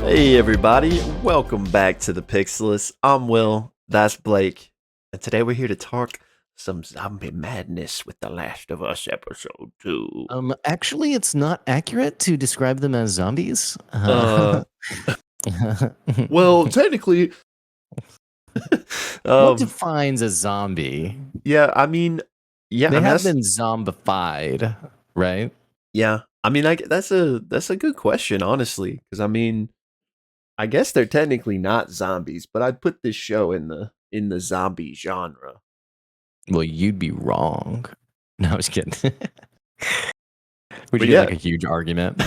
Hey everybody, welcome back to the Pixelists. I'm Will, that's Blake, and today we're here to talk some zombie madness with The Last of Us episode 2. Actually, it's not accurate to describe them as zombies. Well, technically, What defines a zombie? yeah, I mean, They have been zombified, right? yeah, I mean, that's a good question, honestly, because I mean, I guess they're technically not zombies, but I'd put this show in the zombie genre. Well, you'd be wrong. No, I was kidding. We But should get yeah, like a huge argument.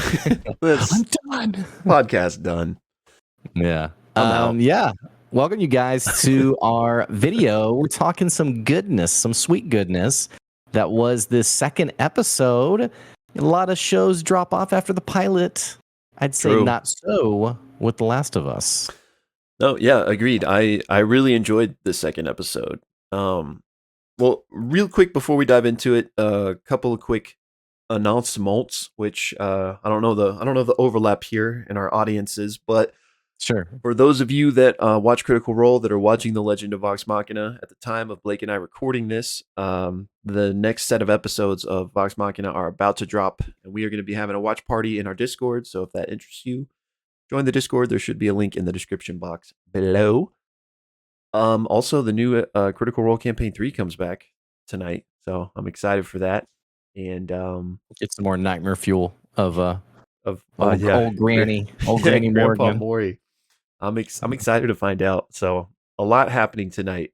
that's I'm done. podcast done. Yeah. I'm out. Yeah. Welcome you guys to our video. We're talking some goodness, some sweet goodness. That was the second episode. A lot of shows drop off after the pilot. I'd say True. not so with The Last of Us. No, yeah, agreed. I really enjoyed the second episode. Well, real quick before we dive into it, a couple of quick announcements, which I don't know the overlap here in our audiences, but Sure. for those of you that watch Critical Role that are watching The Legend of Vox Machina at the time of Blake and I recording this, the next set of episodes of Vox Machina are about to drop, and we are going to be having a watch party in our Discord. So if that interests you, join the Discord. There should be a link in the description box below. Also, the new Critical Role Campaign 3 comes back tonight, so I'm excited for that. And Get some more nightmare fuel of old Granny Grandpa Morgan. Maury. I'm excited to find out. So a lot happening tonight.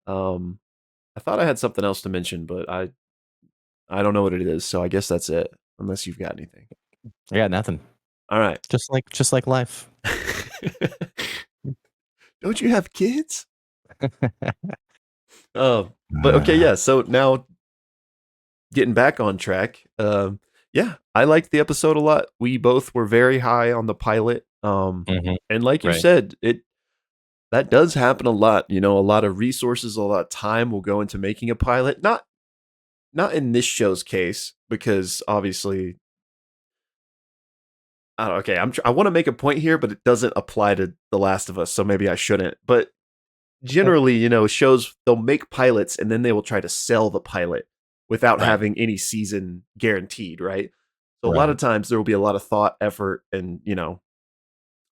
I thought I had something else to mention, but I don't know what it is. So I guess that's it. Unless you've got anything. I got nothing. All right. Just like life. Don't you have kids? But okay, yeah. So now getting back on track. Yeah, I liked the episode a lot. We both were very high on the pilot. And like you said, that does happen a lot. You know, a lot of resources, a lot of time will go into making a pilot. Not in this show's case, because obviously, okay, I want to make a point here, but it doesn't apply to The Last of Us, so maybe I shouldn't. But generally, you know, shows, they'll make pilots and then they will try to sell the pilot without having any season guaranteed, right? So a lot of times there will be a lot of thought, effort, and, you know,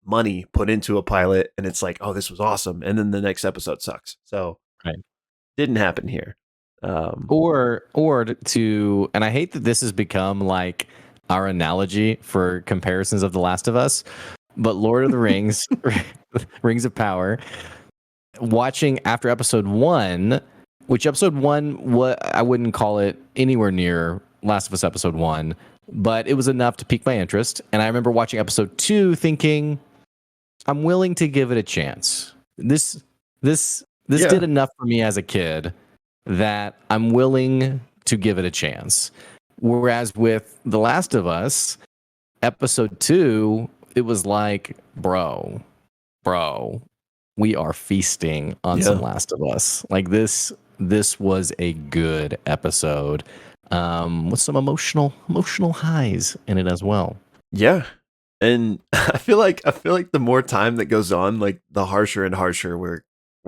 money put into a pilot, and it's like, oh, this was awesome, and then the next episode sucks. So didn't happen here. Or to, and I hate that this has become like our analogy for comparisons of The Last of Us, but Lord of the Rings, Rings of Power, watching after episode 1, which episode 1, I wouldn't call it anywhere near Last of Us episode 1, but it was enough to pique my interest. And I remember watching episode 2 thinking, I'm willing to give it a chance. This did enough for me as a kid that I'm willing to give it a chance. Whereas with The Last of Us, episode 2, it was like, bro, we are feasting on some Last of Us. Like this was a good episode, with some emotional highs in it as well. Yeah. And I feel like the more time that goes on, like the harsher and harsher we're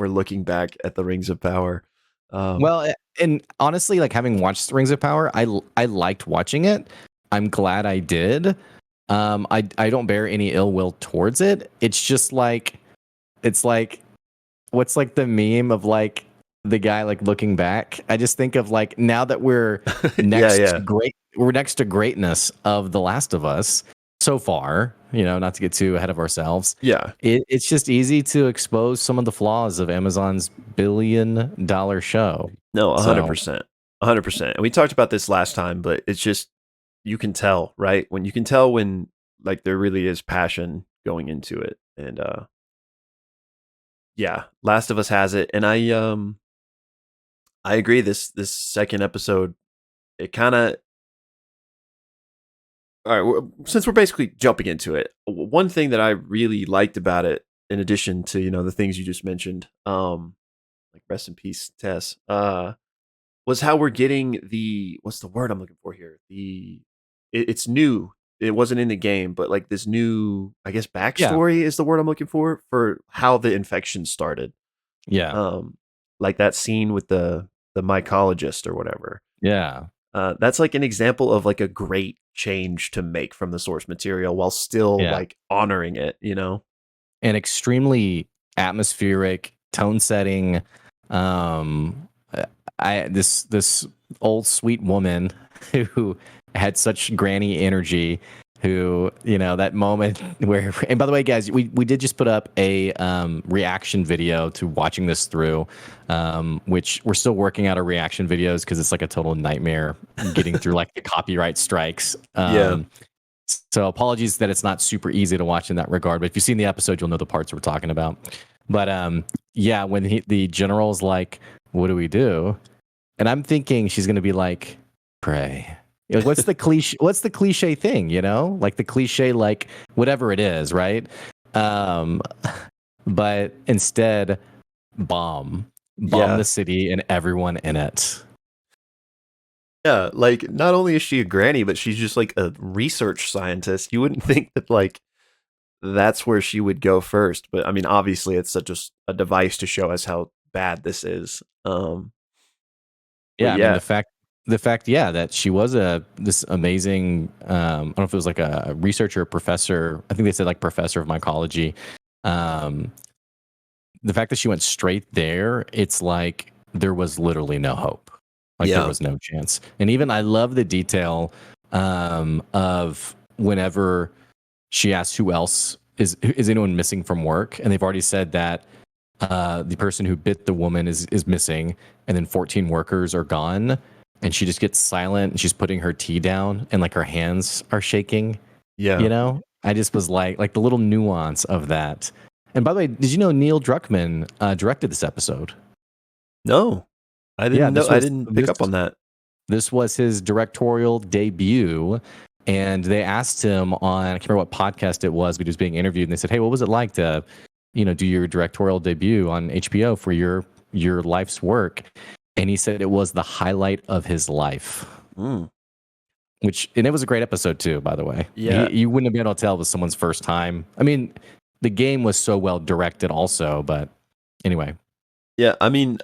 looking back at the Rings of Power. Well, and honestly, like having watched Rings of Power, I liked watching it. I'm glad I did. I don't bear any ill will towards it. It's just like, it's like, what's like the meme of like the guy like looking back? I just think of like, now that we're next to greatness of The Last of Us so far, you know, not to get too ahead of ourselves. Yeah. It's just easy to expose some of the flaws of Amazon's $1 billion show. No, 100%. 100%. And we talked about this last time, but it's just, you can tell, right? When you can tell when like there really is passion going into it. And yeah, Last of Us has it. And I agree, this second episode, it kind of, all right, since we're basically jumping into it, one thing that I really liked about it, in addition to, you know, the things you just mentioned, like rest in peace, Tess, was how we're getting the, what's the word I'm looking for here? It's new. it wasn't in the game, but like this new, I guess, Yeah. backstory is the word I'm looking for how the infection started. Yeah. Um, like that scene with the mycologist or whatever. Yeah. That's like an example of like a great change to make from the source material while still Yeah. like honoring it, you know? And extremely atmospheric, tone setting. Uh, I this old sweet woman who had such granny energy. Who, you know, that moment where, and by the way, guys, we did just put up a reaction video to watching this through, which we're still working out our reaction videos because it's like a total nightmare getting through like the copyright strikes. Yeah. So apologies that it's not super easy to watch in that regard. But if you've seen the episode, you'll know the parts we're talking about. But yeah, when the general's like, "What do we do?" and I'm thinking she's going to be like, "Pray." Like, what's the cliche? What's the cliche thing? You know, like the cliche, like whatever it is, right? Um, but instead, bomb Yeah. the city and everyone in it. Yeah, like not only is she a granny, but she's just like a research scientist. You wouldn't think that like that's where she would go first, but I mean, obviously, it's such a device to show us how bad this is. But Yeah, I mean yeah, the fact, yeah, that she was a this amazing. I don't know if it was like a researcher, professor. I think they said like professor of mycology. Um, the fact that she went straight there, it's like there was literally no hope. Like there yeah, was no chance. And even I love the detail of whenever she asks who else is anyone missing from work, and they've already said that the person who bit the woman is missing, and then 14 workers are gone, and she just gets silent and she's putting her tea down, and like her hands are shaking. You yeah. know, I just was like the little nuance of that. And by the way, did you know Neil Druckmann directed this episode? No, I Yeah, didn't know. I didn't pick up on that. this was his directorial debut. And they asked him on, I can't remember what podcast it was, but he was being interviewed, and they said, "Hey, what was it like to, you know, do your directorial debut on HBO for your life's work?" And he said it was the highlight of his life. Mm, And it was a great episode too, by the way. yeah, You wouldn't have been able to tell it was someone's first time. I mean, the game was so well directed, also, but anyway, yeah. I mean,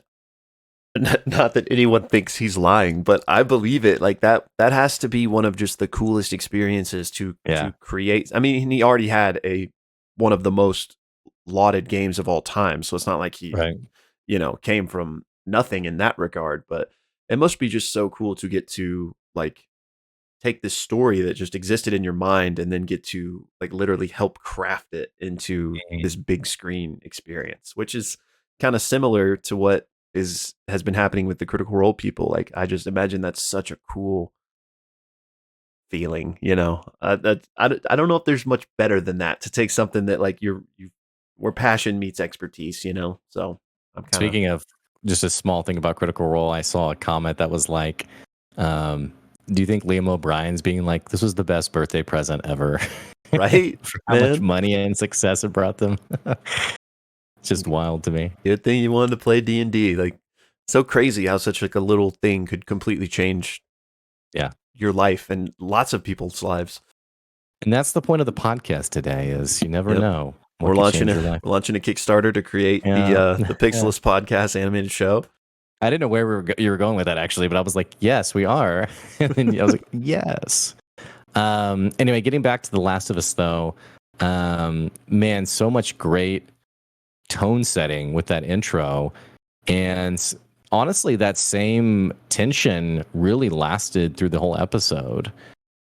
not that anyone thinks he's lying, but I believe it. Like that. That has to be one of just the coolest experiences yeah, to create. I mean, he already had a one of the most lauded games of all time, so it's not like he right. came from nothing in that regard, but it must be just so cool to get to like take this story that just existed in your mind and then get to like literally help craft it into Mhm. this big screen experience, which is kind of similar to what is has been happening with the Critical Role people. Like I just imagine that's such a cool feeling, you know. I don't know if there's much better than that to take something that like you where passion meets expertise, you know. So I'm kind of Speaking of just a small thing about Critical Role, I saw a comment that was like, um, "Do you think Liam O'Brien's being like this was the best birthday present ever right, for how much man. money and success it brought them?" It's just wild to me. Good thing you wanted to play D&D. Like, so crazy how such like a little thing could completely change Yeah. your life and lots of people's lives. And that's the point of the podcast today is you never Yep. know what could change your life. We're launching a Kickstarter to create Yeah. the Yeah. Pixelist podcast animated show. I didn't know where you were going with that actually, but I was like, yes, we are. And then I was like, yes. Anyway, getting back to The Last of Us though, man, so much great tone setting with that intro. And honestly, that same tension really lasted through the whole episode.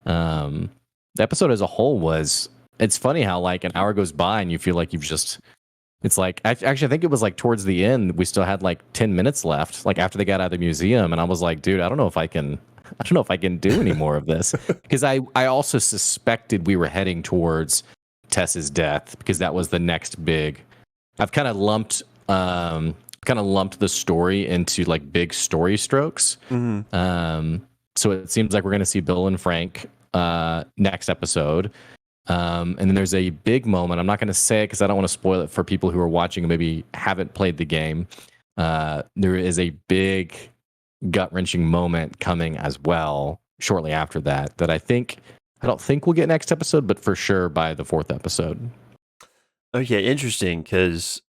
The episode as a whole was, it's funny how like an hour goes by and you feel like it's like, actually, I think it was like towards the end, we still had like 10 minutes left, like after they got out of the museum. And I was like, dude, I don't know if I can do any more of this. Because I also suspected we were heading towards Tess's death because that was the next big, I've kind of lumped the story into like big story strokes. Mm-hmm. So it seems like we're going to see Bill and Frank next episode. And then there's a big moment. I'm not going to say it because I don't want to spoil it for people who are watching and maybe haven't played the game. There is a big gut wrenching moment coming as well shortly after that I think I don't think we'll get next episode, but for sure by the 4th episode. Okay, interesting, because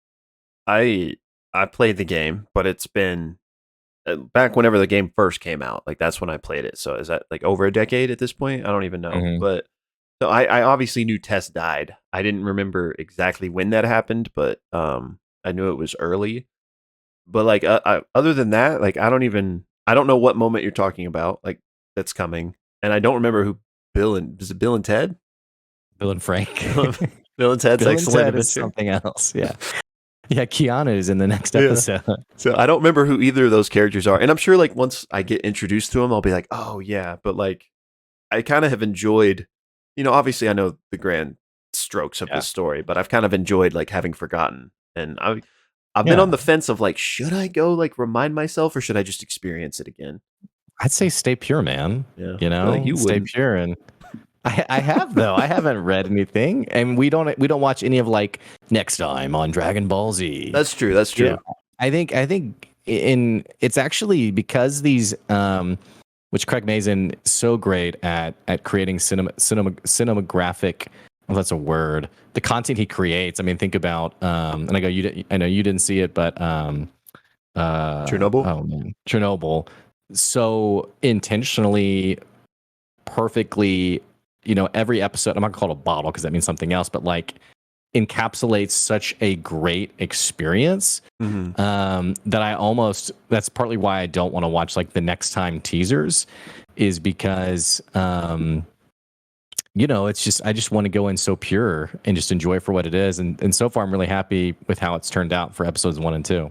I I played the game, but it's been back whenever the game first came out. Like that's when I played it. So is that like over a decade at this point? I don't even know. Mhm. But so I obviously knew Tess died. I didn't remember exactly when that happened, but I knew it was early. But like other than that, like I don't know what moment you're talking about. Like that's coming, and I don't remember who is it Bill and Ted? Bill and Frank. Bill and Ted's Bill and Excellent Ted is Adventure. something else. Yeah. Yeah, Keanu is in the next Yeah. episode. So I don't remember who either of those characters are, and I'm sure like once I get introduced to them, I'll be like, oh yeah. But like I kind of have enjoyed, obviously I know the grand strokes of Yeah. the story, but I've kind of enjoyed like having forgotten, and I've been Yeah. on the fence of like, should I go like remind myself or should I just experience it again? I'd say stay pure, man. Yeah, You I feel know, like you stay wouldn't. pure. And I have though. I haven't read anything, and we don't watch any of like next time on Dragon Ball Z. That's true. That's true. Yeah. I think in it's actually because these which Craig Mazin is so great at creating cinematographic, well, that's a word, the content he creates. I mean, think about and I know you didn't see it, but Chernobyl? oh man, Chernobyl, so intentionally, perfectly, every episode, I'm not gonna call it a bottle because that means something else, but like encapsulates such a great experience that that's partly why I don't want to watch like the next time teasers, is because it's just, I just want to go in so pure and just enjoy it for what it is, and so far I'm really happy with how it's turned out for episodes 1 and 2.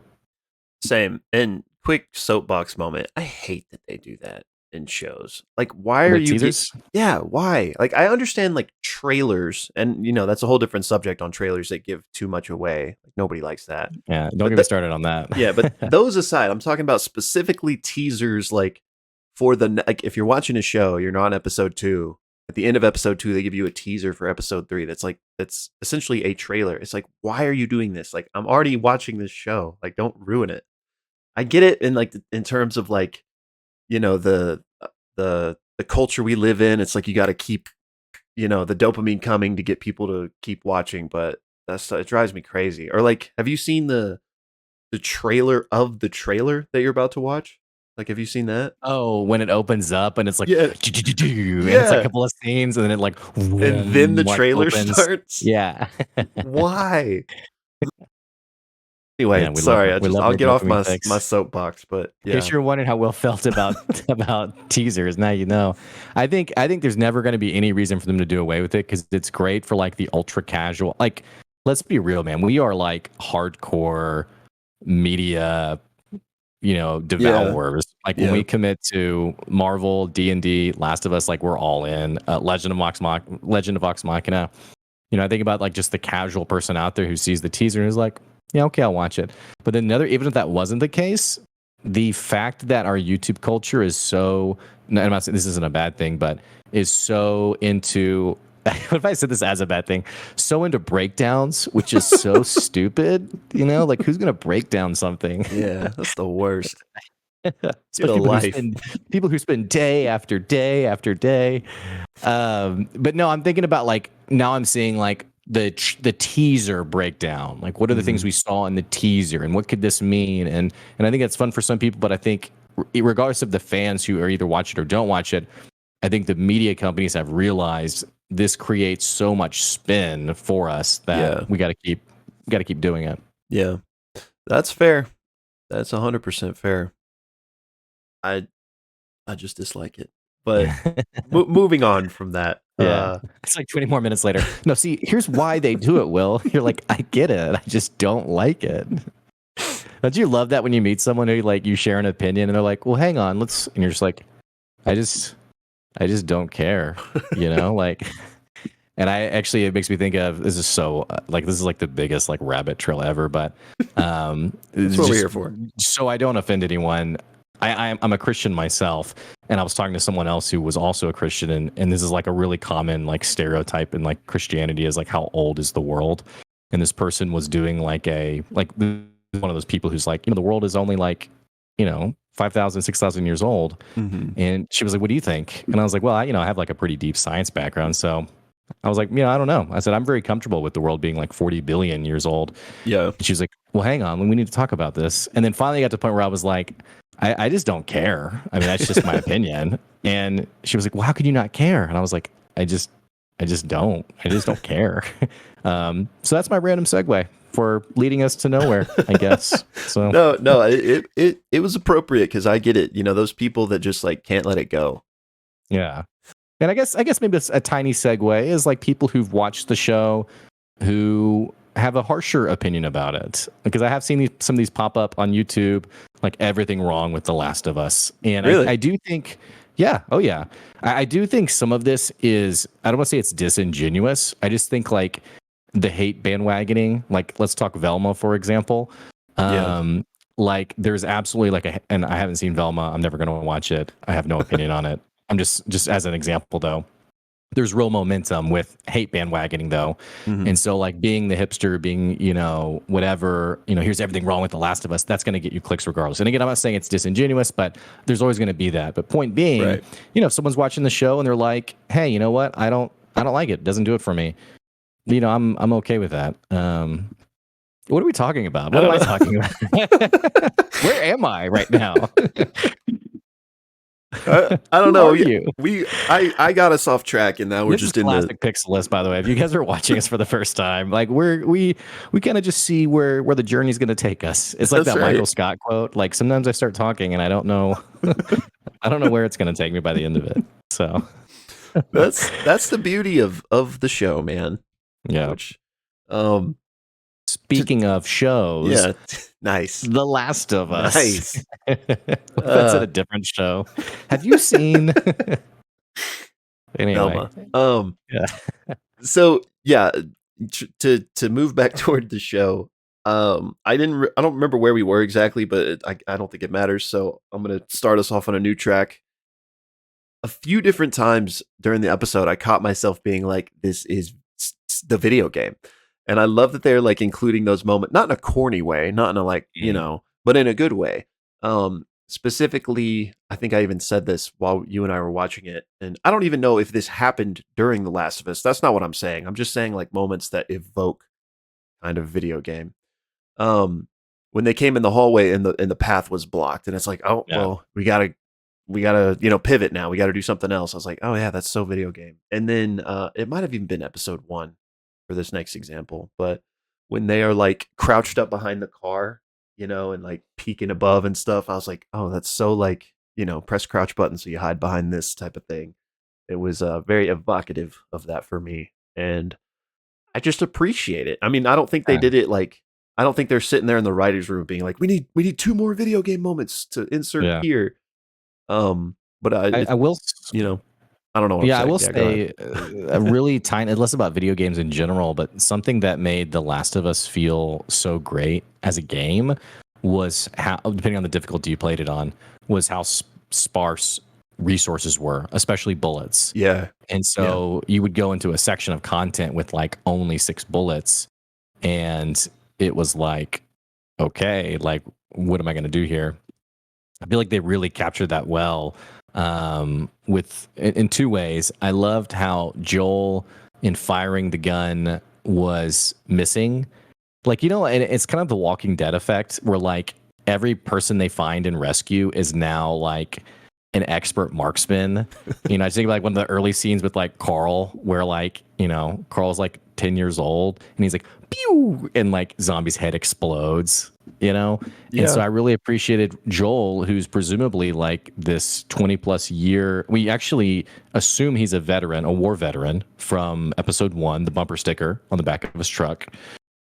Same. And quick soapbox moment. I hate that they do that in shows. Like, why are The you? teasers? Yeah, why? Like, I understand like trailers, and that's a whole different subject on trailers that give too much away. Like, nobody likes that. Yeah, don't But get me started on that. Yeah, but those aside, I'm talking about specifically teasers. Like, for like, if you're watching a show, you're not on episode 2. At the end of episode 2, they give you a teaser for episode 3. That's essentially a trailer. It's like, why are you doing this? Like, I'm already watching this show. Like, don't ruin it. I get it in like in terms of like the culture we live in. It's like you got to keep the dopamine coming to get people to keep watching, but it drives me crazy. Or like, have you seen the trailer of the trailer that you're about to watch? Like, have you seen that? Oh, when it opens up and it's like, Yeah. and it's like a couple of scenes, and then it like, And then the like, trailer opens. starts. Yeah. Why? Anyway, Yeah, sorry. I'll our get off dopamine fix. my soapbox, but In yeah. case you're wondering how Will felt about teasers, now you know. I think there's never going to be any reason for them to do away with it, because it's great for like the ultra casual. Like, let's be real, man. We are like hardcore media, devourers. Like when we commit to Marvel, D&D, Last of Us, like we're all in. Legend of Vox Machina. I think about like just the casual person out there who sees the teaser and is like, yeah, okay, I'll watch it. But then even if that wasn't the case, the fact that our YouTube culture is so, I'm not saying this isn't a bad thing, but is so into, what if I said this as a bad thing? So into breakdowns, which is so stupid, like who's going to break down something? Yeah, that's the worst. Especially people who spend day after day after day. But no, I'm thinking about like, now I'm seeing like the teaser breakdown. Like, what are the things we saw in the teaser, and what could this mean? And I think that's fun for some people, but I think regardless of the fans who are either watch it or don't watch it, I think the media companies have realized this creates so much spin for us that we got to keep doing it. Yeah, that's fair. That's 100% fair. I just dislike it. But moving on from that. Yeah. It's like 20 more minutes later. No, see, here's why they do it, Will. You're like, I get it. I just don't like it. Don't you love that when you meet someone who like you share an opinion and they're like, well, hang on, and you're just like, I just don't care, like. And it makes me think of, this is so this is like the biggest like rabbit trail ever, but that's what we're here for. So I don't offend anyone. I'm a Christian myself, and I was talking to someone else who was also a Christian, and this is like a really common like stereotype in like Christianity, is like, how old is the world? And this person was doing like one of those people who's like, the world is only like, 5,000, 6,000 years old. Mhm. And she was like, what do you think? And I was like, well, I have like a pretty deep science background. So I was like, I don't know. I said, I'm very comfortable with the world being like 40 billion years old. Yeah. And she was like, well, hang on, we need to talk about this. And then finally got to the point where I was like, I just don't care. I mean, that's just my opinion. And she was like, well, how could you not care? And I was like, I just don't. I just don't care. So that's my random segue for leading us to nowhere, I guess. So No, it was appropriate because I get it. Those people that just like can't let it go. yeah. And I guess maybe it's a tiny segue is like people who've watched the show who have a harsher opinion about it, because I have seen some of these pop up on YouTube, like everything wrong with The Last of Us. And Really? I do think, yeah, oh yeah. I do think some of this is, I don't want to say it's disingenuous. I just think like the hate bandwagoning, like let's talk Velma, for example. Yeah. Like there's absolutely like and I haven't seen Velma. I'm never going to watch it. I have no opinion on it. I'm just as an example though. There's real momentum with hate bandwagoning though. Mhm. And so like being the hipster, being, whatever, here's everything wrong with The Last of Us, that's going to get you clicks regardless. And again, I'm not saying it's disingenuous, but there's always going to be that. But point being, Right. If someone's watching the show and they're like, hey, you know what? I don't like it. It doesn't do it for me. I'm okay with that. What are we talking about? What am I talking about? Where am I right now? I don't Who know. are you? I got us off track, and now we're This just is in classic Pixelists, by the way. If you guys are watching us for the first time, like we kind of just see where the journey is going to take us. It's like That's that right. Michael Scott quote. Like sometimes I start talking and I don't know, I don't know where it's going to take me by the end of it. So that's the beauty of the show, man. yeah. Which, speaking of shows, yeah, nice. The Last of Us. Nice. That's at a different show. Have you seen? Anyway, Velma. yeah. So yeah, to move back toward the show. I don't remember where we were exactly, but I don't think it matters. So I'm gonna start us off on a new track. A few different times during the episode, I caught myself being like, "This is the video game," and I love that they're like including those moments, not in a corny way, not in a like but in a good way. Specifically, I think I even said this while you and I were watching it, and I don't even know if this happened during The Last of Us. That's not what I'm saying. I'm just saying like moments that evoke kind of video game. When they came in the hallway and the path was blocked, and it's like, oh well, we gotta pivot now. We got to do something else. I was like, oh yeah, that's so video game. And then it might have even been episode 1 for this next example, but when they are like crouched up behind the car, and like peeking above and stuff, I was like, oh, that's so like, press crouch button so you hide behind this type of thing. It was very evocative of that for me, and I just appreciate it. I mean, I don't think they did it like, I don't think they're sitting there in the writers' room being like, we need 2 more video game moments to insert here. But I will, I don't know. What I will say a really tiny, less about video games in general, but something that made The Last of Us feel so great as a game was how, depending on the difficulty you played it on, was how sparse resources were, especially bullets. Yeah. And so you would go into a section of content with like only 6 bullets, and it was like, okay, like what am I going to do here? I feel like they really captured that well. With in 2 ways. I loved how Joel, in firing the gun, was missing. Like, and it's kind of the Walking Dead effect where like every person they find and rescue is now like an expert marksman. I think like one of the early scenes with like Carl, where like, Carl's like 10 years old and he's like, pew, and like zombie's head explodes, And so I really appreciated Joel, who's presumably like this 20 plus year. We actually assume he's a veteran, a war veteran from episode 1, the bumper sticker on the back of his truck.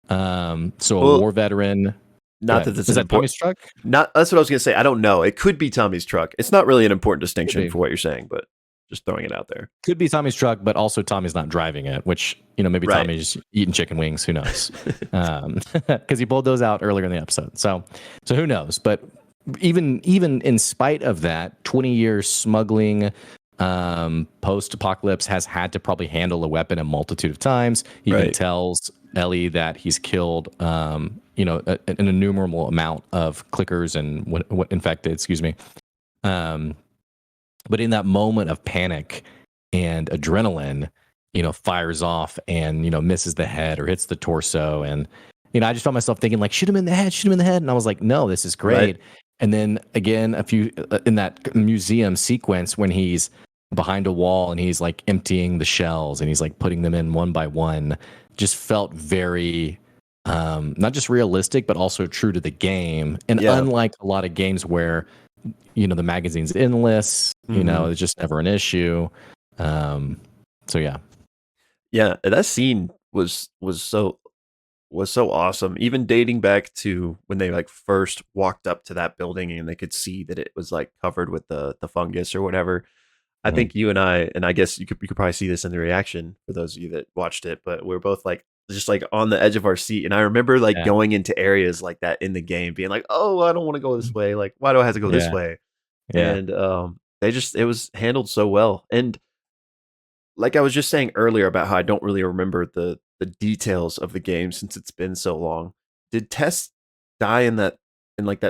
A war veteran. Not that this is that Tommy's truck? Not that's what I was gonna say. I don't know. It could be Tommy's truck. It's not really an important distinction for what you're saying, but just throwing it out there. Could be Tommy's truck, but also Tommy's not driving it, which, maybe right. Tommy's eating chicken wings. Who knows? Because he pulled those out earlier in the episode. So who knows? But even in spite of that, 20 years smuggling, post-apocalypse has had to probably handle a weapon a multitude of times. He even tells Ellie that he's killed, an innumerable amount of clickers and what infected, excuse me. But in that moment of panic and adrenaline, fires off and, misses the head or hits the torso. And, I just found myself thinking like, shoot him in the head, shoot him in the head. And I was like, no, this is great. Right. And then again, in that museum sequence when he's behind a wall and he's like emptying the shells and he's like putting them in one by one, just felt very, not just realistic, but also true to the game. And unlike a lot of games where, the magazine's endless, it's just never an issue. So yeah. Yeah, that scene was so awesome. Even dating back to when they like first walked up to that building and they could see that it was like covered with the fungus or whatever. I think you and I guess you could probably see this in the reaction for those of you that watched it, but we're both like just like on the edge of our seat. And I remember like going into areas like that in the game, being like, "Oh, I don't want to go this way. Like, why do I have to go this way?" Yeah. And it was handled so well. And like I was just saying earlier about how I don't really remember the details of the game since it's been so long. Did Tess die in that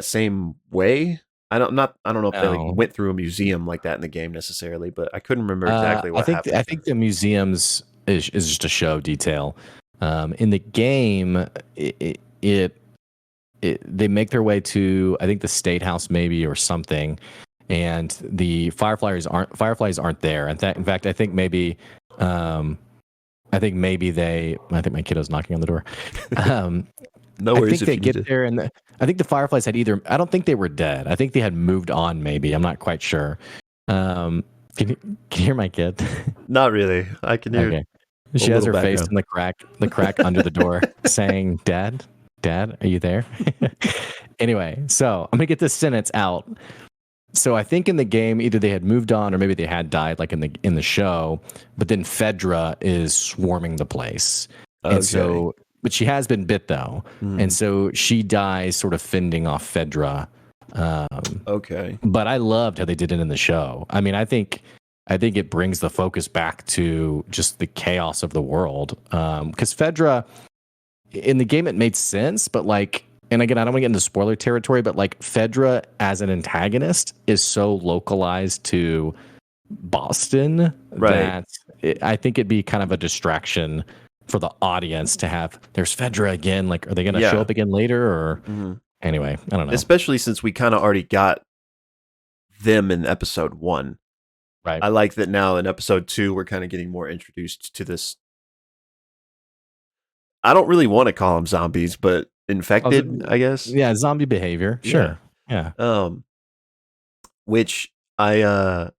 same way? I don't know if they like went through a museum like that in the game necessarily, but I couldn't remember exactly what happened. I think the museums is just a show detail. In the game, they make their way to, I think, the State House maybe or something, and the fireflies aren't there. In fact, I think maybe my kiddo's knocking on the door. No worries. I think they get there, and I think the fireflies had either. I don't think they were dead. I think they had moved on. Maybe I'm not quite sure. Can you hear my kid? Not really. I can hear. Okay. She has her face in the crack under the door, saying, "Dad, are you there?" Anyway, so I'm gonna get this sentence out. So I think in the game, either they had moved on or maybe they had died, like in the show. But then Fedra is swarming the place, and so, but she has been bit though, and so she dies, sort of fending off Fedra. But I loved how they did it in the show. I mean, I think it brings the focus back to just the chaos of the world. Because Fedra, in the game, it made sense, but like, and again, I don't want to get into spoiler territory, but like Fedra as an antagonist is so localized to Boston that I think it'd be kind of a distraction for the audience to have, there's Fedra again. Like, are they going to show up again later? Or anyway, I don't know. Especially since we kind of already got them in episode 1. Right. I like that now in episode 2, we're kind of getting more introduced to this. I don't really want to call them zombies, but infected, I guess. Yeah, zombie behavior. Sure. Yeah. Which I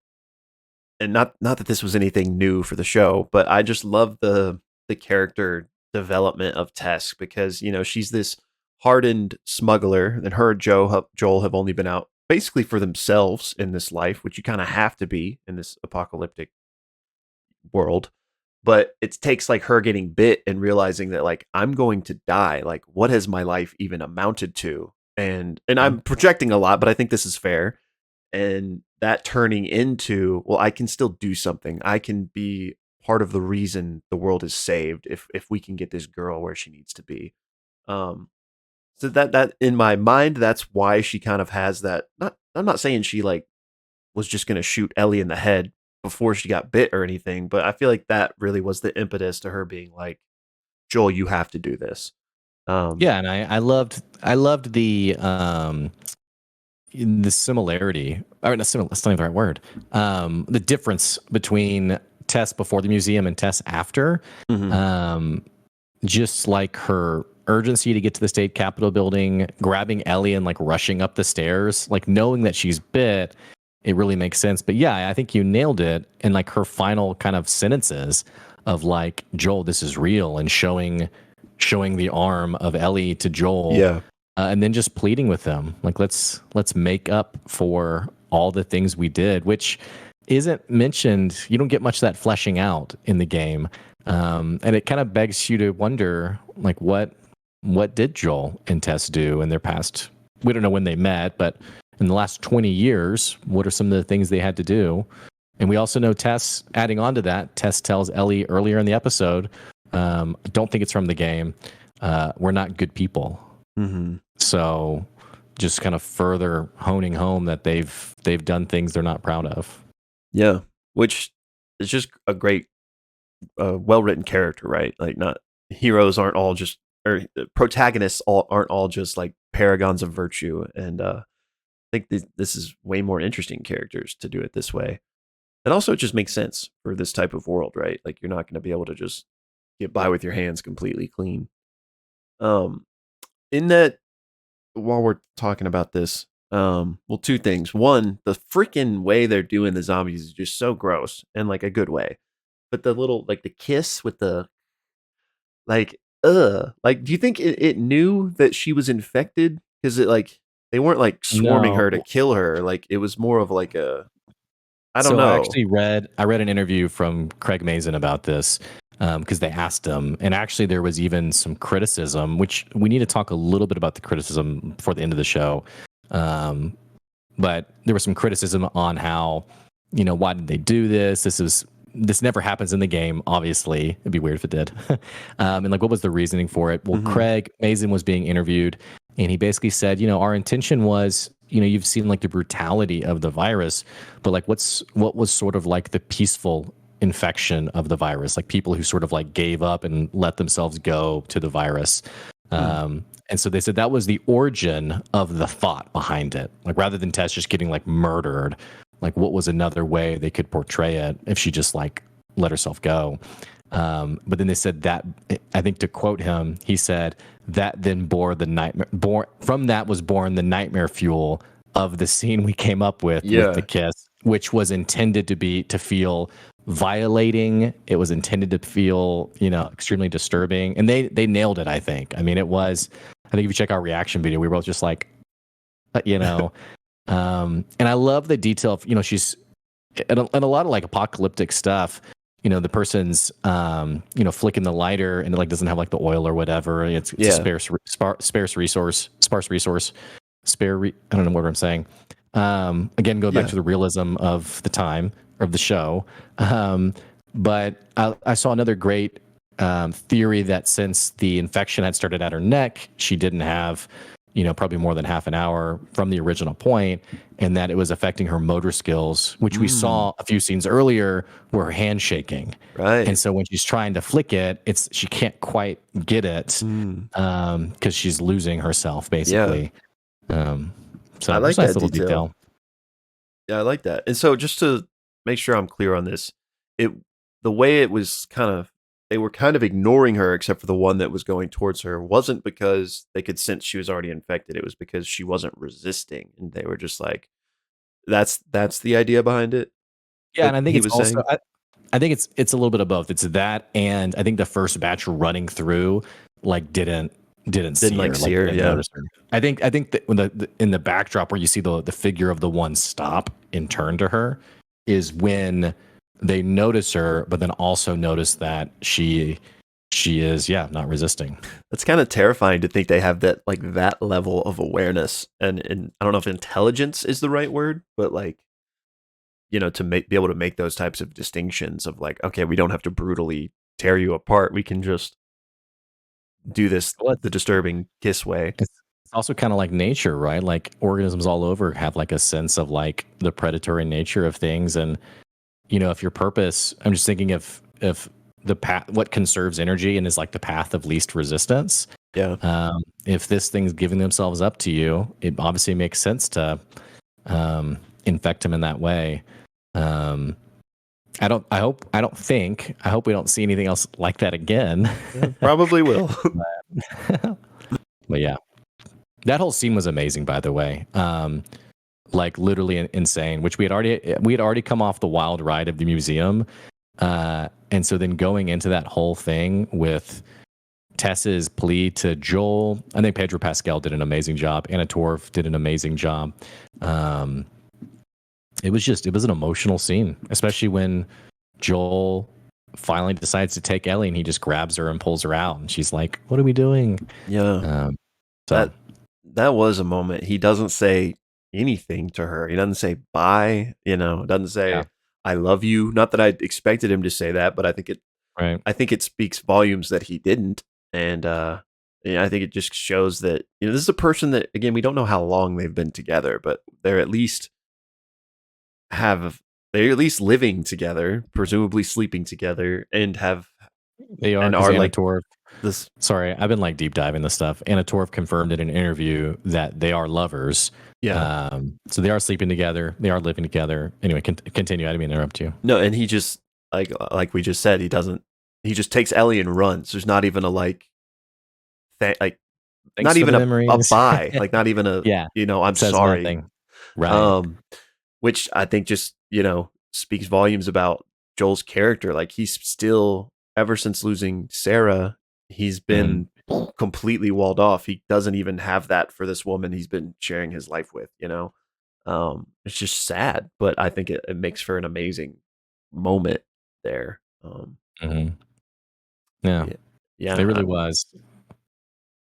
and not that this was anything new for the show, but I just love the character development of Tess because, she's this hardened smuggler, and her and Joel have only been out basically for themselves in this life, which you kind of have to be in this apocalyptic world. But it takes like her getting bit and realizing that like I'm going to die. Like, what has my life even amounted to? And I'm projecting a lot, but I think this is fair. And that turning into, well, I can still do something. I can be part of the reason the world is saved if we can get this girl where she needs to be. So that in my mind, that's why she kind of has that. I'm not saying she like was just going to shoot Ellie in the head before she got bit or anything, but I feel like that really was the impetus to her being like, Joel, you have to do this. Yeah, and I loved the similarity, or not similar, that's not even the right word. The difference between Tess before the museum and Tess after. Just like her urgency to get to the state capitol building, grabbing Ellie and like rushing up the stairs, like knowing that she's bit, it really makes sense. But yeah, I think you nailed it. And like her final kind of sentences of like, Joel, this is real, and showing the arm of Ellie to Joel. Yeah. And then just pleading with them, like, let's make up for all the things we did, which isn't mentioned. You don't get much of that fleshing out in the game. And it kind of begs you to wonder, like, what did Joel and Tess do in their past? We don't know when they met, but in the last 20 years, what are some of the things they had to do? And we also know Tess, adding on to that, Tess tells Ellie earlier in the episode, Don't think it's from the game. We're not good people. Mm-hmm. So just kind of further honing home that they've done things they're not proud of. Yeah, which is just a great, well written character, right? Like, not heroes aren't all just, or protagonists aren't all just like paragons of virtue. And I think this is way more interesting characters to do it this way. And also, it just makes sense for this type of world, right? Like, you're not going to be able to just get by with your hands completely clean. Um, in that, while we're talking about this, well, two things. One, the freaking way they're doing the zombies is just so gross, and like a good way. But the little, like, the kiss with the, like, like, do you think it knew that she was infected? Because it, like, they weren't like swarming No. her to kill her. Like, it was more of like a, I don't So I know. actually read an interview from Craig Mazin about this, because they asked him, and actually there was even some criticism, which we need to talk a little bit about the criticism before the end of the show. But there was some criticism on how, why did they do this? This never happens in the game. Obviously, it'd be weird if it did. And like, what was the reasoning for it? Well, Mhm. Craig Mazin was being interviewed, and he basically said, our intention was, you've seen like the brutality of the virus, but like, what was sort of like the peaceful infection of the virus, like people who sort of like gave up and let themselves go to the virus. And so they said that was the origin of the thought behind it. Like, rather than Tess just getting like murdered, like, what was another way they could portray it if she just like let herself go? But then they said that, I think to quote him, he said that then from that was born the nightmare fuel of the scene we came up with the Yeah. kiss, which was intended to feel violating. It was intended to feel, extremely disturbing, and they nailed it. I think. I mean, it was. I think if you check our reaction video, we were both just like, you know, and I love the detail of, she's and a lot of like apocalyptic stuff. The person's, flicking the lighter and it like doesn't have like the oil or whatever. It's a Yeah. sparse resource, I don't know what I'm saying. Again, go back Yeah. to the realism of the time of the show. But I saw another great theory that since the infection had started at her neck, she didn't have, probably more than half an hour from the original point, and that it was affecting her motor skills, which we saw a few scenes earlier were her hand shaking. And Right. so when she's trying to flick it, she can't quite get it, Mm. because she's losing herself Yeah. basically. I So like just a nice that little detail. detail. Yeah, I like that. And so, just to make sure I'm clear on this, it the way it was kind of, they were kind of ignoring her except for the one that was going towards her, wasn't because they could sense she was already infected. It was because she wasn't resisting, and they were just like, that's the idea behind it Yeah, that and I think he it's was also saying. I think it's a little bit of both. It's that, and I think the first batch running through like didn't Didn't see like her, see like her. didn't Yeah. notice her. I think that when in the backdrop where you see the figure of the one stop and turn to her is when they notice her, but then also notice that she is, yeah, not resisting. That's kind of terrifying to think they have that, like, that level of awareness, and I don't know if intelligence is the right word, but like, to be able to make those types of distinctions of like, okay, we don't have to brutally tear you apart. We can just do this Well, the disturbing kiss way. it's also kind of like nature, right? Like organisms all over have like a sense of like the predatory nature of things, and if your purpose, I'm just thinking if the path, what conserves energy and is like the path of least resistance. Yeah. If this thing's giving themselves up to you, it obviously makes sense to infect them in that way. Um, I hope we don't see anything else like that again. Yeah, probably will. But yeah, that whole scene was amazing, by the way. Like literally insane, which we had already come off the wild ride of the museum. And so then going into that whole thing with Tess's plea to Joel, I think Pedro Pascal did an amazing job. Anna Torv did an amazing job. It was an emotional scene, especially when Joel finally decides to take Ellie and he just grabs her and pulls her out, and she's like, "What are we doing?" Yeah. So That was a moment. He doesn't say anything to her. He doesn't say bye, doesn't yeah, say I love you. Not that I expected him to say that, but I think Right. I think it speaks volumes that he didn't, and I think it just shows that this is a person that, again, we don't know how long they've been together, but have they're at least living together, presumably sleeping together, and They are, because are Anna like Torv. this. Sorry, I've been like deep diving this stuff. Anna Torv confirmed in an interview that they are lovers. Yeah, So they are sleeping together. They are living together. Anyway, continue. I didn't mean to interrupt you. no, and he just like we just said, he just takes Ellie and runs. There's not even a like Thanks not for the even a memories. bye, like not even a Yeah, I'm says sorry. nothing. Right. Which I think just speaks volumes about Joel's character. Like, he's still, ever since losing Sarah, he's Mhm. been completely walled off. He doesn't even have that for this woman he's been sharing his life with. It's just sad, but I think it makes for an amazing moment there. Mhm. Yeah, Yeah, it yeah, really was.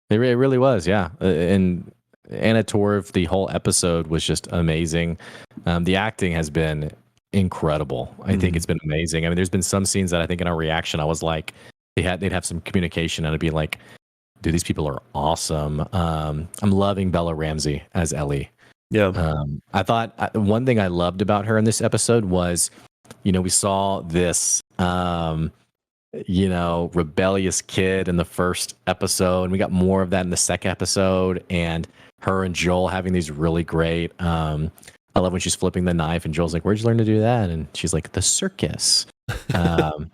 It really was, yeah. And Anna Torv, the whole episode was just amazing. The acting has been incredible. I think it's been amazing. I mean, there's been some scenes that I think in our reaction, I was like, they'd have some communication, and I'd be like, dude, these people are awesome. I'm loving Bella Ramsey as Ellie. yeah, I thought one thing I loved about her in this episode was, we saw this. Rebellious kid in the first episode, and we got more of that in the second episode, and her and Joel having these really great I love when she's flipping the knife and Joel's like, where'd you learn to do that? And she's like, the circus. um,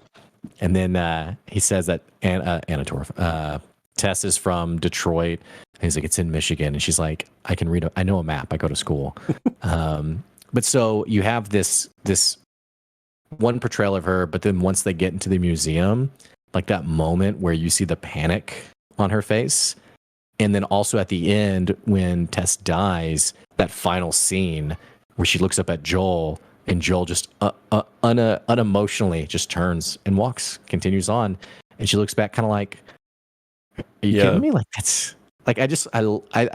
and then he says that Anna Torv, Tess is from Detroit, and he's like, it's in Michigan, and she's like, I know a map, I go to school. But so you have this one portrayal of her, but then once they get into the museum, like that moment where you see the panic on her face, and then also at the end when Tess dies, that final scene where she looks up at Joel, and Joel just unemotionally just turns and continues on, and she looks back kind of like, "Are you yeah, kidding me?" Like, that's like, I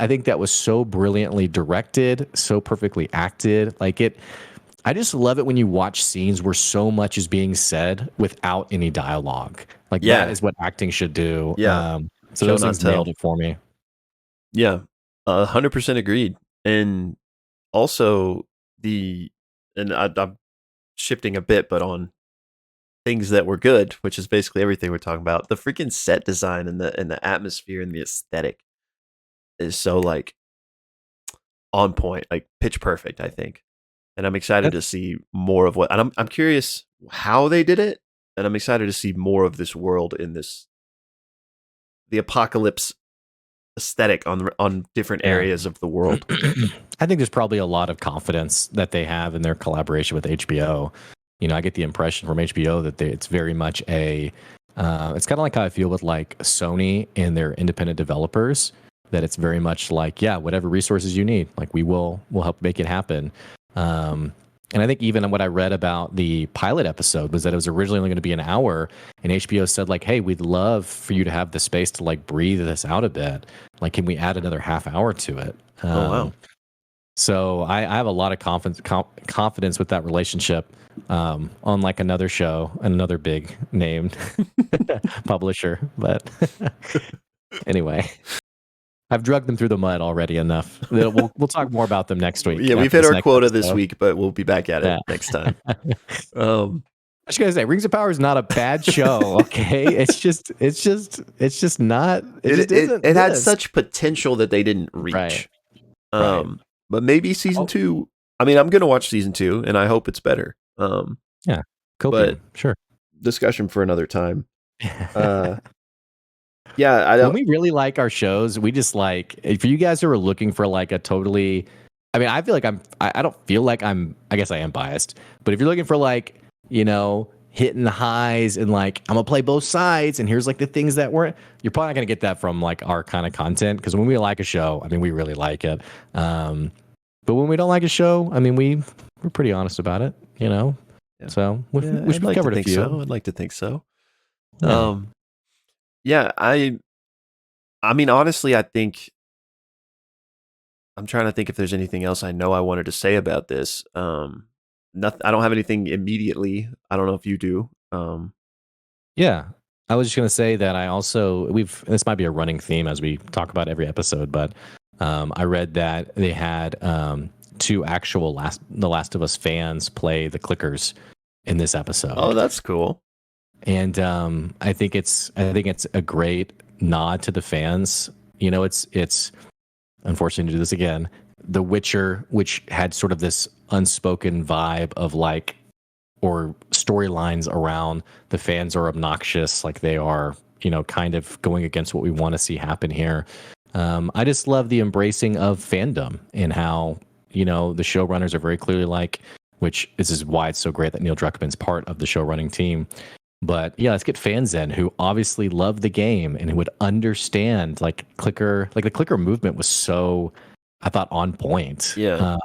think that was so brilliantly directed, so perfectly acted. Like, I just love it when you watch scenes where so much is being said without any dialogue. Like, that yeah, is what acting should do. yeah. So Show those not things nailed tell. it for me. Yeah, 100% agreed. And also I'm shifting a bit, but on things that were good, which is basically everything we're talking about. The freaking set design and the atmosphere and the aesthetic is so like on point, like pitch perfect, I think. And I'm excited to That's see more of what. And I'm curious how they did it, and I'm excited to see more of this world in the apocalypse aesthetic on different yeah. areas of the world. I think there's probably a lot of confidence that they have in their collaboration with HBO. I get the impression from HBO that it's very much it's kind of like how I feel with like Sony and their independent developers, that it's very much like, yeah, whatever resources you need, like we'll help make it happen. Um, and I think even what I read about the pilot episode was that it was originally only going to be an hour, and HBO said like, hey, we'd love for you to have the space to like breathe this out a bit. Like, can we add another half hour to it? Oh wow. So I have a lot of confidence with that relationship, on like another show, another big named publisher. But anyway, I've drugged them through the mud already enough. We'll talk more about them next week Yeah, we've after hit this our next quota this episode. week, but we'll be back at it Yeah. next time. Um, I was gonna say, Rings of Power is not a bad show. Okay, it's just not. It just isn't it had this. such potential that they didn't Right. reach. Right. But maybe season Oh, 2. I mean, I'm gonna watch season 2, and I hope it's better. yeah. But Copium. Sure. discussion for another time. Uh, yeah, I When don't. we really like our shows, we just like, if you guys are looking for like a totally, I mean, I feel like I don't feel like I guess I am biased, but if you're looking for like, hitting the highs and like, I'm gonna play both sides and here's like the things that weren't, you're probably not gonna get that from like our kind of content. Cause when we like a show, I mean, we really like it. But when we don't like a show, I mean, we're pretty honest about it, Yeah, so yeah, we've I'd like to covered a think few. so. I'd like to think so. Yeah. Yeah, I mean, honestly, I think I'm trying to think if there's anything else I know I wanted to say about this. Nothing. I don't have anything immediately. I don't know if you do. Yeah. I was just going to say that I also, this might be a running theme as we talk about every episode, but I read that they had two actual The Last of Us fans play the clickers in this Oh, episode. that's cool. And I think it's a great nod to the fans. You know, it's unfortunate to do this again. The Witcher, which had sort of this unspoken vibe of like, or storylines around the fans are obnoxious, like they are, kind of going against what we want to see happen here. I just love the embracing of fandom and how, the showrunners are very clearly like, which this is why it's so great that Neil Druckmann's part of the show running team. But yeah, let's get fans in who obviously love the game and who would understand like the clicker movement was so, I thought, on point. Yeah.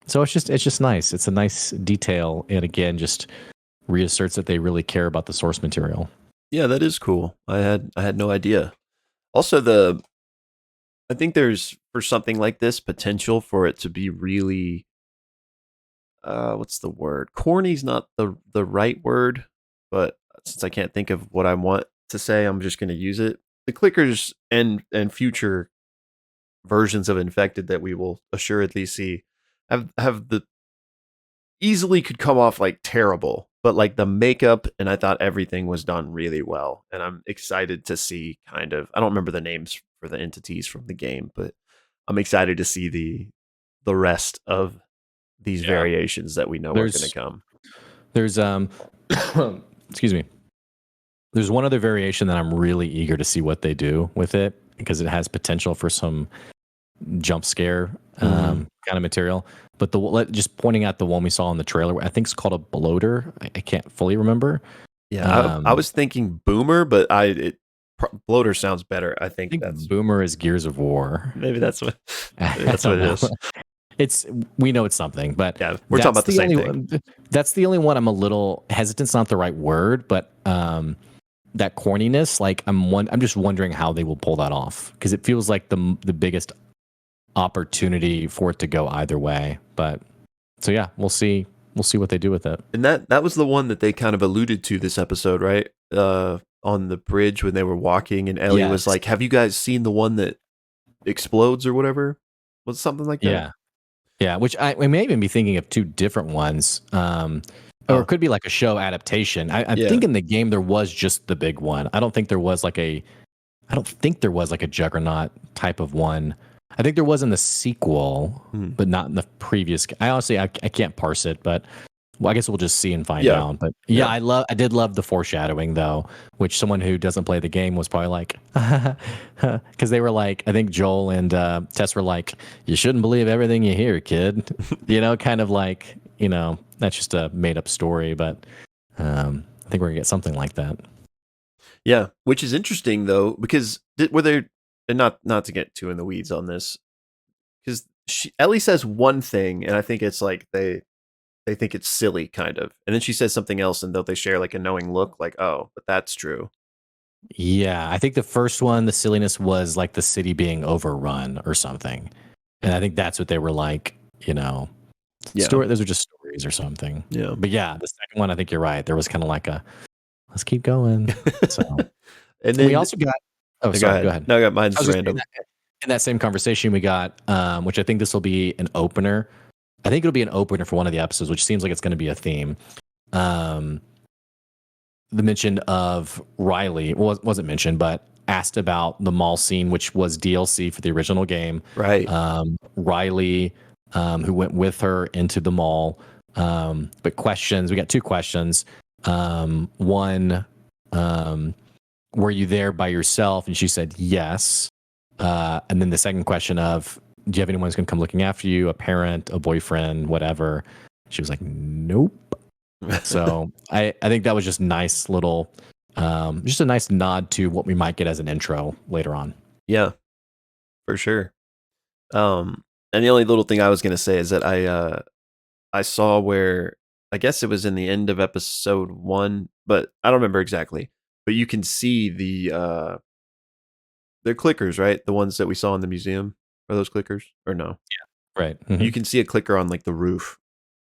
So it's just nice. It's a nice detail, and again, just reasserts that they really care about the source material. Yeah, that is cool. I had no idea. Also, I think there's, for something like this, potential for it to be really, what's the word? Corny's not the right word, but since I can't think of what I want to say, I'm just going to use it. The clickers and future versions of Infected that we will assuredly see have the easily could come off like terrible, but like the makeup and I thought everything was done really well. And I'm excited to see, kind of, I don't remember the names for the entities from the game, but I'm excited to see the rest of these variations that we know are going to come. There's excuse me. There's one other variation that I'm really eager to see what they do with it because it has potential for some jump scare kind of material. But just pointing out the one we saw in the trailer, I think it's called a bloater. I can't fully remember. Yeah, I was thinking Boomer, but Bloater sounds better. I think that's Boomer is Gears of War. maybe that's what it is. We know it's something, but yeah, we're talking about the same thing. That's the only one I'm a little hesitant's not the right word, but that corniness, like I'm just wondering how they will pull that off because it feels like the biggest opportunity for it to go either way. But so yeah, we'll see what they do with it. And that was the one that they kind of alluded to this episode, right? On the bridge when they were walking, and Ellie was like, "Have you guys seen the one that explodes or whatever?" Was it something like that? Yeah. Which we may even be thinking of two different ones, or it could be like a show adaptation. I think in the game there was just the big one. I don't think there was like a Juggernaut type of one. I think there was in the sequel, but not in the previous. I honestly, I can't parse it, but I guess we'll just see and find out. But yeah, I did love the foreshadowing though, which someone who doesn't play the game was probably like, because they were like, I think Joel and Tess were like, you shouldn't believe everything you hear, kid. Kind of like, that's just a made up story, but I think we're gonna get something like that. Yeah, which is interesting though, because were there, and not to get too in the weeds on this, because Ellie says one thing, and I think it's like they think it's silly, kind of, and then she says something else, and they share like a knowing look, like, oh, but that's true. Yeah, I think the first one, the silliness was like the city being overrun or something, and I think that's what they were like, those are just stories or something. Yeah, but yeah, the second one, I think you're right. There was kind of like a let's keep going. So, and then we also got. Oh, sorry. Go ahead. No, I got mine's random. In that same conversation, we got, which I think this will be an opener. I think it'll be an opener for one of the episodes, which seems like it's going to be a theme. The mention of Riley wasn't mentioned, but asked about the mall scene, which was DLC for the original game. Right. Riley, who went with her into the mall. But questions. We got two questions. One. Were you there by yourself? And she said yes. And then the second question of, do you have anyone who's going to come looking after you? A parent, a boyfriend, whatever. She was like, nope. So I think that was just nice little, just a nice nod to what we might get as an intro later on. Yeah, for sure. And the only little thing I was going to say is that I saw where, I guess it was in the end of episode 1, but I don't remember exactly. But you can see they're clickers, right? The ones that we saw in the museum. Are those clickers or no? Yeah, right. You can see a clicker on like the roof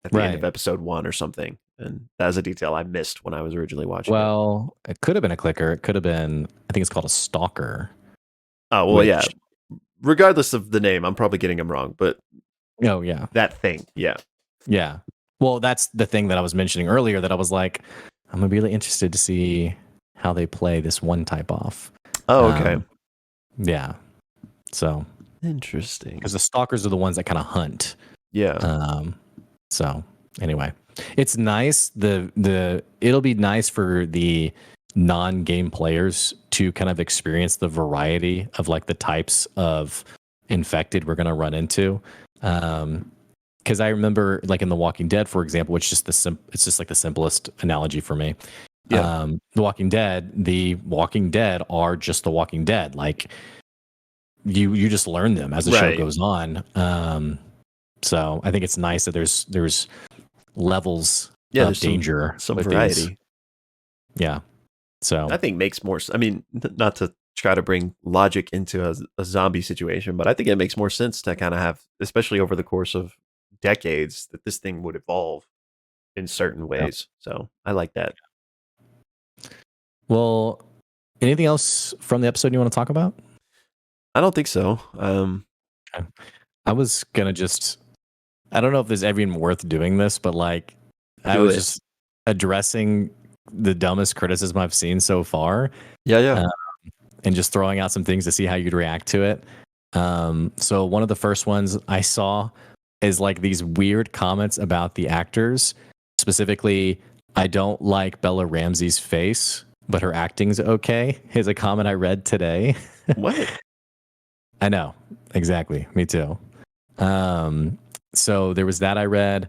at the end of episode 1 or something. and that's a detail I missed when I was originally watching it. Well, it could have been a clicker. It could have been. I think it's called a stalker. Oh well, yeah. Which, Regardless of the name, I'm probably getting them wrong, but oh yeah, that thing, yeah. yeah. Well, that's the thing that I was mentioning earlier. That I was like, I'm really interested to see how they play this one type off. Oh, okay. Yeah. So Interesting. because the stalkers are the ones that kind of hunt. Yeah. So anyway, it's nice. It'll be nice for the non-game players to kind of experience the variety of like the types of infected we're going to run into. Because I remember like in The Walking Dead, for example, which is it's just like the simplest analogy for me. Yeah. The Walking Dead are just The Walking Dead. Like you just learn them as the show Right. goes on. So I think it's nice that there's levels of there's danger, some with variety. these. Yeah. So I think makes more. I mean, not to try to bring logic into a zombie situation, but I think it makes more sense to kind of have, especially over the course of decades, that this thing would evolve in certain ways. So I like that. Well, anything else from the episode you want to talk about? I don't think so. I was gonna I don't know if there's even worth doing this, but like I Do was it. just addressing the dumbest criticism I've seen so far. Yeah. And just throwing out some things to see how you'd react to it. So one of the first ones I saw is like these weird comments about the actors. Specifically, I don't like Bella Ramsey's face, but her acting's okay. Is a comment I read today. What? I know. Exactly. Me too. So there was that I read.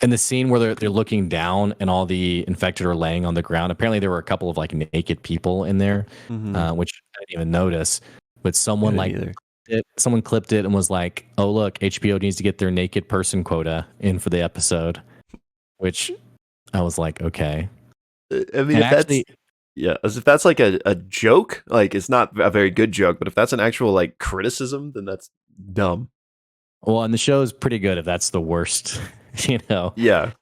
In the scene where they're looking down and all the infected are laying on the ground. Apparently there were a couple of like naked people in there, which I didn't even notice. But someone someone clipped it and was like, "Oh look, HBO needs to get their naked person quota in for the episode," which I was like, "Okay." I mean, if that's like a joke, like it's not a very good joke, but if that's an actual like criticism, then that's dumb. Well, and the show is pretty good if that's the worst, you know. Yeah.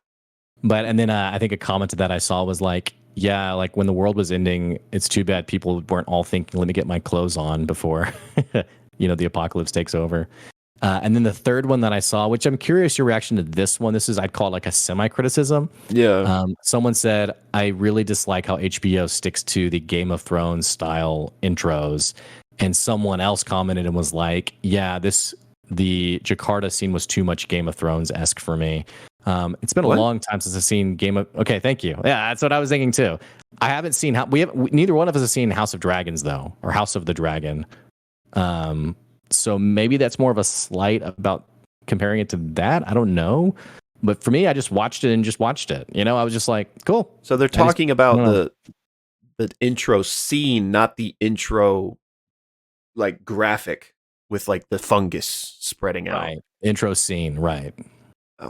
But and then I think a comment to that I saw was like, yeah, like when the world was ending, it's too bad people weren't all thinking, let me get my clothes on before, the apocalypse takes over. And then the third one that I saw, which I'm curious your reaction to this one. This is, I'd call it like a semi-criticism. Yeah. Someone said, I really dislike how HBO sticks to the Game of Thrones style intros. And someone else commented and was like, yeah, the Jakarta scene was too much Game of Thrones-esque for me. It's been a long time since I've seen Okay, thank you. Yeah, that's what I was thinking too. I haven't seen neither one of us has seen House of Dragons though, or House of the Dragon. So maybe that's more of a slight about comparing it to that. I don't know. But for me, I just watched it. I was just like, cool. So they're talking about the intro scene, not the intro like graphic with like the fungus spreading out. Right. Intro scene, right.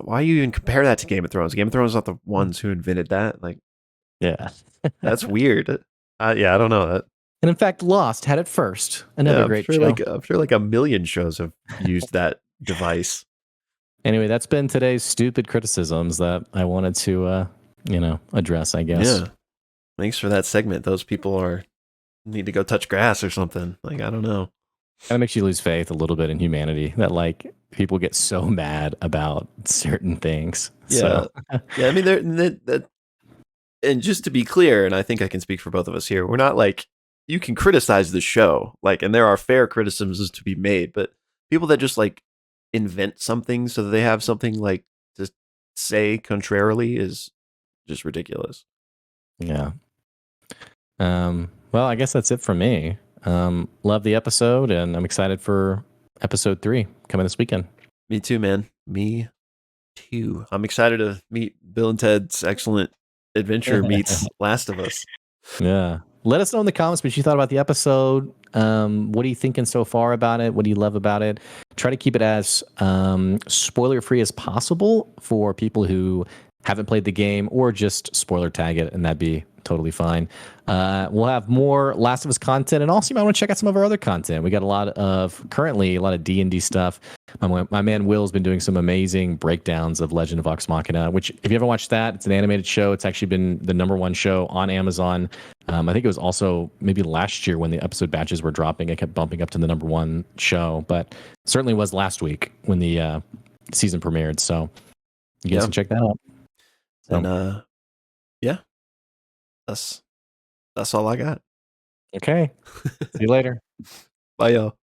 Why you even compare that to Game of Thrones? Game of Thrones is not the ones who invented that. Like, yeah, that's weird. I don't know that. And in fact, Lost had it first. Another great show. I'm sure like a million shows have used that device. Anyway, that's been today's stupid criticisms that I wanted to, address, I guess. Yeah. Thanks for that segment. Those people need to go touch grass or something. Like, I don't know. Kind of makes you lose faith a little bit in humanity that like people get so mad about certain things. Yeah. So. Yeah. I mean, and just to be clear, and I think I can speak for both of us here, we're not like, you can criticize the show, like, and there are fair criticisms to be made, but people that just like invent something so that they have something like to say contrarily is just ridiculous. Yeah. Well, I guess that's it from me. Love the episode, and I'm excited for episode 3 coming this weekend. Me too, man. Me too. I'm excited to meet Bill and Ted's Excellent Adventure meets Last of Us. Yeah. Let us know in the comments what you thought about the episode. What are you thinking so far about it? What do you love about it? Try to keep it as spoiler-free as possible for people who haven't played the game, or just spoiler tag it, and that'd be totally fine. We'll have more Last of Us content, and also you might want to check out some of our other content. We got currently a lot of D&D stuff. My man Will's been doing some amazing breakdowns of Legend of Vox Machina, which if you haven't watched that, it's an animated show. It's actually been the #1 show on Amazon. I think it was also maybe last year when the episode batches were dropping, it kept bumping up to the #1 show, but certainly was last week when the season premiered. So you guys can check that out. So. And yeah, that's all I got. Okay. See you later. Bye, y'all.